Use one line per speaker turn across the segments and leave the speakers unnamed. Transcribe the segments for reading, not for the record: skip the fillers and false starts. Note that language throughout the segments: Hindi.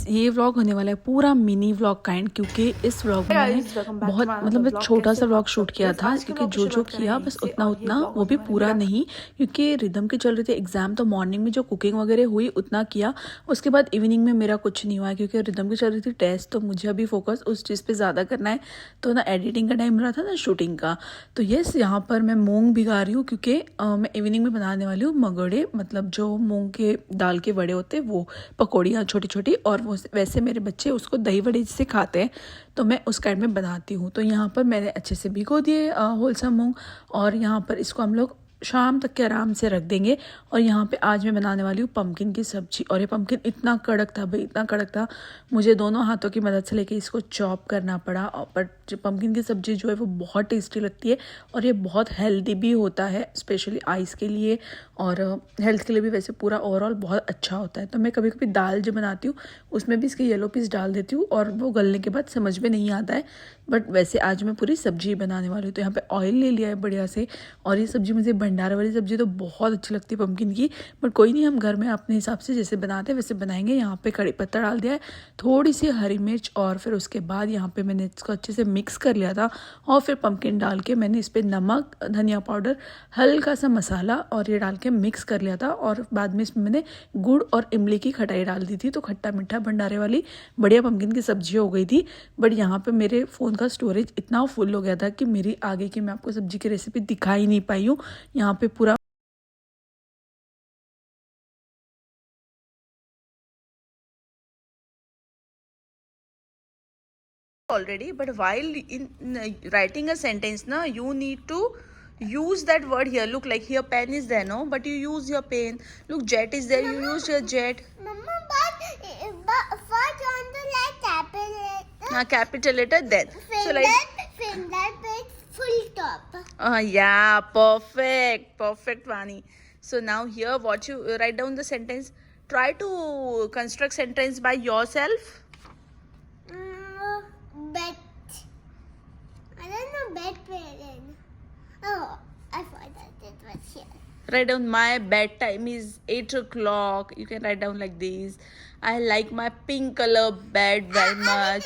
ये व्लॉग होने वाला है पूरा मिनी व्लॉग काइंड, क्योंकि इस व्लॉग में मैंने बहुत मतलब मैं छोटा सा व्लॉग शूट किया था, क्योंकि जो किया बस उतना उतना, वो भी पूरा नहीं, क्योंकि रिदम की चल रही थी एग्जाम। तो मॉर्निंग में जो कुकिंग वगैरह हुई उतना किया, उसके बाद इवनिंग में मेरा कुछ नहीं हुआ क्योंकि रिदम की चल रही थी टेस्ट। तो मुझे अभी फोकस उस चीज़ पे ज़्यादा करना है, तो ना एडिटिंग का टाइम रहा था ना शूटिंग का। तो यस, यहाँ पर मैं मूंग भिगा रही हूँ क्योंकि मैं इवनिंग में बनाने वाली हूँ मगोड़े, मतलब जो मूंग के दाल के वड़े होते हैं वो, पकौड़ियाँ छोटी छोटी। और वो वैसे मेरे बच्चे उसको दही वड़े से खाते हैं, तो मैं उस काइंड में बनाती हूँ। तो यहाँ पर मैंने अच्छे से भिगो दिए होलसम मूंग, और यहाँ पर इसको हम लोग शाम तक के आराम से रख देंगे। और यहाँ पे आज मैं बनाने वाली हूँ पम्पकिन की सब्जी। और ये पम्पकिन इतना कड़क था भाई, इतना कड़क था, मुझे दोनों हाथों की मदद से लेके इसको चॉप करना पड़ा। पर जो पम्पकिन की सब्जी जो है वो बहुत टेस्टी लगती है, और ये बहुत हेल्दी भी होता है, स्पेशली आइस के लिए और हेल्थ के लिए भी वैसे पूरा ओवरऑल बहुत अच्छा होता है। तो मैं कभी कभी दाल जो बनाती हूँ उसमें भी इसके येलो पीस डाल देती हूँ, और वो गलने के बाद समझ में नहीं आता है, बट वैसे आज मैं पूरी सब्जी बनाने वाली हूँ। तो यहाँ पे ऑयल ले लिया है बढ़िया से, और ये सब्जी मुझे भंडारा वाली सब्जी तो बहुत अच्छी लगती है पम्पकिन की, बट कोई नहीं, हम घर में अपने हिसाब से जैसे बनाते हैं वैसे बनाएंगे। यहाँ पे कड़ी पत्ता डाल दिया है, थोड़ी सी हरी मिर्च, और फिर उसके बाद यहाँ पे मैंने इसको अच्छे से मिक्स कर लिया था, और फिर पम्पकिन डाल के मैंने इस पर नमक, धनिया पाउडर, हल्का सा मसाला और ये डाल के मिक्स कर लिया था। और बाद में इसमें मैंने गुड़ और इमली की खटाई डाल दी थी, तो खट्टा मीठा भंडारे वाली बढ़िया पम्पकिन की सब्जी हो गई थी। बट यहाँ पे मेरे फ़ोन का स्टोरेज इतना फुल हो गया था कि मेरी आगे की मैं आपको सब्जी की रेसिपी दिखा ही नहीं पाई हूँ। यहाँ पे पूरा already, but while in writing a sentence na, you need to use that word here. Look, like here pen is there, no, but you use your pen. Look, jet is there, you use your jet.
Mama, but first on the like capital letter.
Capital letter then. So like
Finger with full top.
yeah, perfect Vani. So now here what you write down the sentence. Try to construct sentence by yourself.
Bet. I don't know bet parent. Oh, I forgot it was here.
Write down my bedtime is 8 o'clock. You can write down like this. I like my pink color bed very much.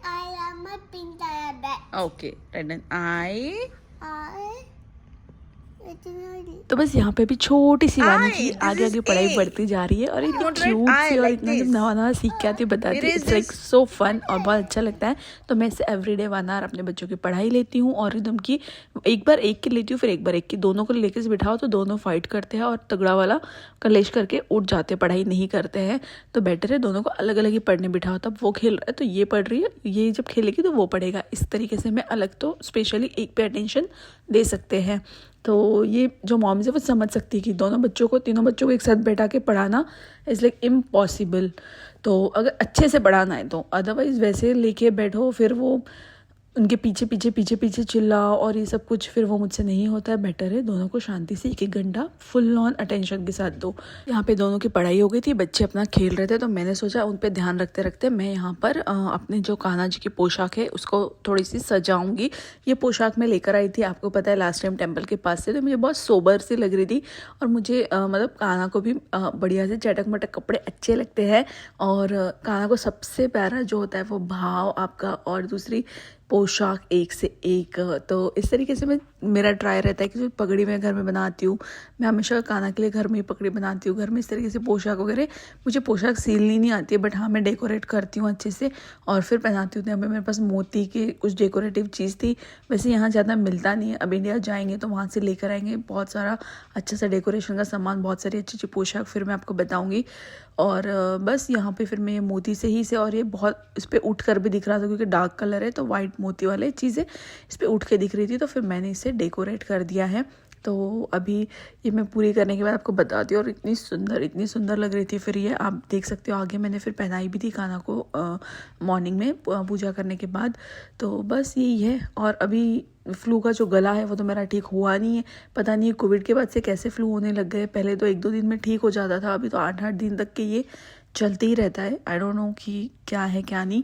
I love my pink color bed.
Okay, write down I. तो
तो
बस यहाँ पे भी छोटी सी वानी की आगे आगे पढ़ाई बढ़ती जा रही है, और इतनी क्यूट सी, और इतना जब नवा नवा सीख के आती है बताती है, इट्स लाइक सो फन और बहुत अच्छा लगता है। तो मैं इससे एवरीडे 1 आवर अपने बच्चों की पढ़ाई लेती हूँ, और रिदम की एक बार एक की लेती हूँ, फिर एक बार एक की, दोनों को लेके से बिठाओ तो दोनों फाइट करते हैं, और तगड़ा वाला कलेश करके उठ जाते हैं, पढ़ाई नहीं करते हैं। तो बेटर है दोनों को अलग अलग ही पढ़ने बिठाओ, तब वो खेल रहा है तो ये पढ़ रही है, ये जब खेलेगी तो वो पढ़ेगा। इस तरीके से मैं अलग तो स्पेशली एक पे अटेंशन दे सकते हैं। तो ये जो मॉम्स है वो समझ सकती है कि दोनों बच्चों को, तीनों बच्चों को एक साथ बैठा के पढ़ाना इज़ लाइक इम्पॉसिबल। तो अगर अच्छे से पढ़ाना है तो, अदरवाइज़ वैसे लेके बैठो फिर वो उनके पीछे पीछे पीछे पीछे चिल्लाओ और ये सब कुछ, फिर वो मुझसे नहीं होता है। बेटर है दोनों को शांति से 1-1 घंटा फुल ऑन अटेंशन के साथ दो। यहाँ पे दोनों की पढ़ाई हो गई थी, बच्चे अपना खेल रहे थे, तो मैंने सोचा उन पे ध्यान रखते रखते मैं यहाँ पर अपने जो कान्हा जी की पोशाक है उसको थोड़ी सी सजाऊंगी। ये पोशाक मैं लेकर आई थी, आपको पता है लास्ट टाइम टेम्पल के पास से, तो मुझे बहुत सोबर सी लग रही थी, और मुझे मतलब कान्हा को भी बढ़िया से चटक मटक कपड़े अच्छे लगते हैं। और कान्हा को सबसे प्यारा जो होता है वो भाव आपका, और दूसरी पोशाक एक से एक। तो इस तरीके से मेरा ट्राई रहता है कि जो पगड़ी मैं घर में बनाती हूँ, मैं हमेशा कान्हा के लिए घर में ही पगड़ी बनाती हूँ। घर में इस तरीके से पोशाक वगैरह, मुझे पोशाक सिलनी नहीं आती है, बट हाँ मैं डेकोरेट करती हूँ अच्छे से और फिर पहनाती हूँ। यहाँ पे मेरे पास मोती के कुछ डेकोरेटिव चीज़ थी, वैसे यहाँ ज़्यादा मिलता नहीं है। अब इंडिया जाएंगे तो वहाँ से लेकर आएंगे बहुत सारा अच्छा सा डेकोरेशन का सामान, बहुत सारी अच्छी अच्छी पोशाक, फिर मैं आपको बताऊँगी। और बस यहाँ पे फिर मैं ये मोती से ही से, और ये बहुत इस पर उठ कर भी दिख रहा था क्योंकि डार्क कलर है, तो वाइट मोती वाले चीज़ें इस पर उठ के दिख रही थी, तो फिर मैंने इसे डेकोरेट कर दिया है। तो अभी ये मैं पूरी करने के बाद आपको बताती हूँ, और इतनी सुंदर लग रही थी। फिर ये आप देख सकते हो आगे मैंने फिर पहनाई भी थी कान्हा को मॉर्निंग में पूजा करने के बाद। तो बस यही है। और अभी फ्लू का जो गला है वो तो मेरा ठीक हुआ नहीं है, पता नहीं कोविड के बाद से कैसे फ्लू होने लग गए। पहले तो 1-2 दिन में ठीक हो जाता था, अभी तो 8-8 दिन तक के ये चलते ही रहता है। आई डोंट नो कि क्या है क्या नहीं।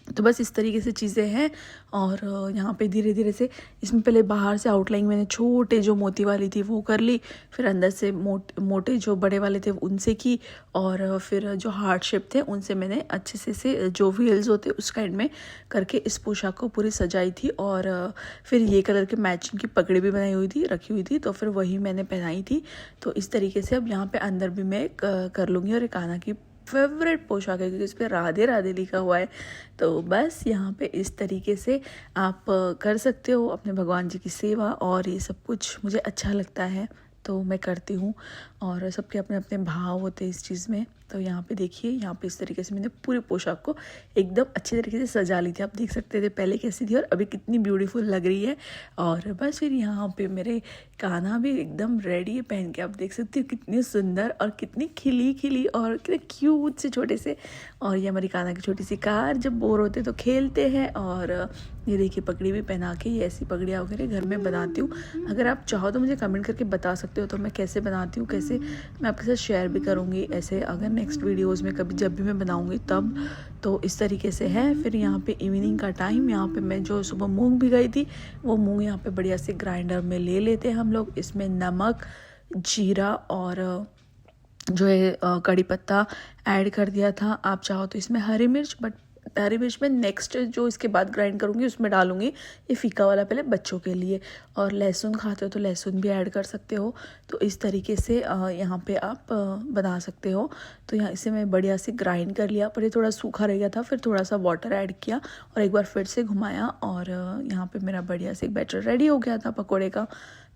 तो बस इस तरीके से चीज़ें हैं। और यहाँ पे धीरे धीरे से इसमें पहले बाहर से आउटलाइन मैंने छोटे जो मोती वाली थी वो कर ली, फिर अंदर से मोटे जो बड़े वाले थे उनसे की, और फिर जो हार्ट शेप थे उनसे मैंने अच्छे से जो व्हील्स होते उस काइंड में करके इस पोशाक को पूरी सजाई थी। और फिर ये कलर के मैचिंग की पगड़ी भी बनाई हुई थी, रखी हुई थी, तो फिर वही मैंने पहनाई थी। तो इस तरीके से अब यहाँ पे अंदर भी मैं कर लूँगी। और एक कान्हा की फेवरेट पोशाक है क्योंकि इस पर राधे राधे लिखा हुआ है। तो बस यहाँ पे इस तरीके से आप कर सकते हो अपने भगवान जी की सेवा, और ये सब कुछ मुझे अच्छा लगता है तो मैं करती हूँ। और सबके अपने अपने भाव होते हैं इस चीज़ में। तो यहाँ पे देखिए, यहाँ पे इस तरीके से मैंने पूरे पोशाक को एकदम अच्छे तरीके से सजा ली थी। आप देख सकते थे पहले कैसी थी और अभी कितनी ब्यूटीफुल लग रही है। और बस फिर यहाँ पे मेरे कान्हा भी एकदम रेडी है पहन के। आप देख सकते हो कितनी सुंदर और कितनी खिली खिली और कितने क्यूट से छोटे से। और ये हमारी कान्हा की छोटी सी कार, जब बोर होते तो खेलते हैं। और ये देखिए पगड़ी भी पहना के, ये ऐसी पगड़ियाँ वगैरह घर में बनाती हूँ। अगर आप चाहो तो मुझे कमेंट करके बता सकते हो तो मैं कैसे बनाती हूँ, कैसे मैं आपके साथ शेयर भी करूँगी ऐसे अगर नेक्स्ट वीडियोस में कभी जब भी मैं बनाऊँगी तब। तो इस तरीके से है। फिर यहाँ पे इवनिंग का टाइम, यहाँ पे मैं जो सुबह मूंग भिगाई थी वो मूंग यहाँ पे बढ़िया से ग्राइंडर में ले लेते हैं हम लोग। इसमें नमक, जीरा और जो है कड़ी पत्ता ऐड कर दिया था। आप चाहो तो इसमें हरी मिर्च, बट हरी मिर्च में नेक्स्ट जो इसके बाद ग्राइंड करूँगी उसमें डालूँगी, ये फीका वाला पहले बच्चों के लिए। और लहसुन खाते हो तो लहसुन भी ऐड कर सकते हो। तो इस तरीके से यहाँ पे आप बना सकते हो। तो यहाँ इसे मैं बढ़िया से ग्राइंड कर लिया, पर ये थोड़ा सूखा रह गया था, फिर थोड़ा सा वाटर ऐड किया और एक बार फिर से घुमाया, और यहाँ पे मेरा बढ़िया से एक बैटर रेडी हो गया था पकौड़े का।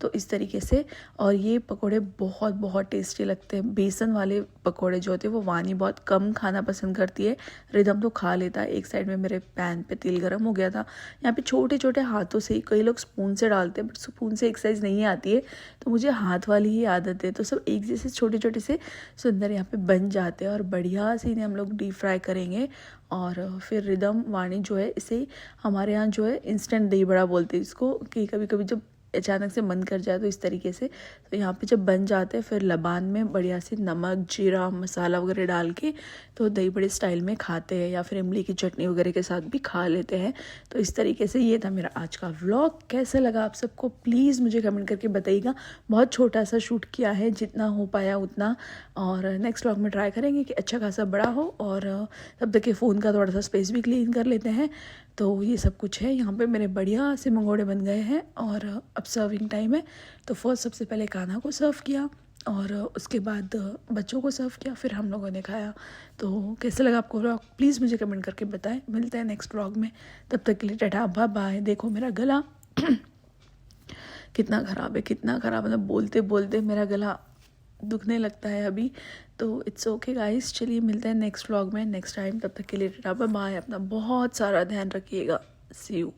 तो इस तरीके से, और ये पकोड़े बहुत बहुत टेस्टी लगते हैं। बेसन वाले पकोड़े जो होते हैं वो वानी बहुत कम खाना पसंद करती है, रिदम तो खा लेता है। एक साइड में मेरे पैन पे तेल गर्म हो गया था। यहाँ पे छोटे छोटे हाथों से, कई लोग स्पून से डालते हैं बट स्पून से एक्सरसाइज नहीं आती है, तो मुझे हाथ वाली ही आदत है। तो सब एक जैसे छोटे छोटे से सुंदर यहाँ पे बन जाते हैं और बढ़िया से इन्हें हम लोग डीप फ्राई करेंगे। और फिर रिदम वानी जो है, इसे हमारे यहाँ जो है इंस्टेंट दही बड़ा बोलते हैं इसको, कि कभी कभी जब अचानक से मन कर जाए तो इस तरीके से। तो यहाँ पे जब बन जाते हैं फिर लबान में बढ़िया से नमक, जीरा, मसाला वगैरह डाल के तो दही बड़े स्टाइल में खाते हैं, या फिर इमली की चटनी वगैरह के साथ भी खा लेते हैं। तो इस तरीके से ये था मेरा आज का व्लॉग। कैसा लगा आप सबको प्लीज़ मुझे कमेंट करके बताइएगा। बहुत छोटा सा शूट किया है, जितना हो पाया उतना, और नेक्स्ट व्लॉग में ट्राई करेंगे कि अच्छा खासा बड़ा हो। और तब तक के फ़ोन का थोड़ा सा स्पेस भी क्लीन कर लेते हैं। तो ये सब कुछ है। यहाँ पे मेरे बढ़िया से मंगोड़े बन गए हैं और अब सर्विंग टाइम है। तो फर्स्ट सबसे पहले कान्हा को सर्व किया और उसके बाद बच्चों को सर्व किया, फिर हम लोगों ने खाया। तो कैसे लगा आपको व्लॉग प्लीज़ मुझे कमेंट करके बताएं। मिलते हैं नेक्स्ट व्लॉग में, तब तक के लिए टाटा बाय बाय। देखो मेरा गला कितना ख़राब है, कितना ख़राब, मतलब बोलते बोलते मेरा गला दुखने लगता है अभी। तो इट्स ओके गाइस, चलिए मिलते हैं नेक्स्ट व्लॉग में नेक्स्ट टाइम। तब तक के लिए टाटा बाय बाय। अपना बहुत सारा ध्यान रखिएगा। सी यू।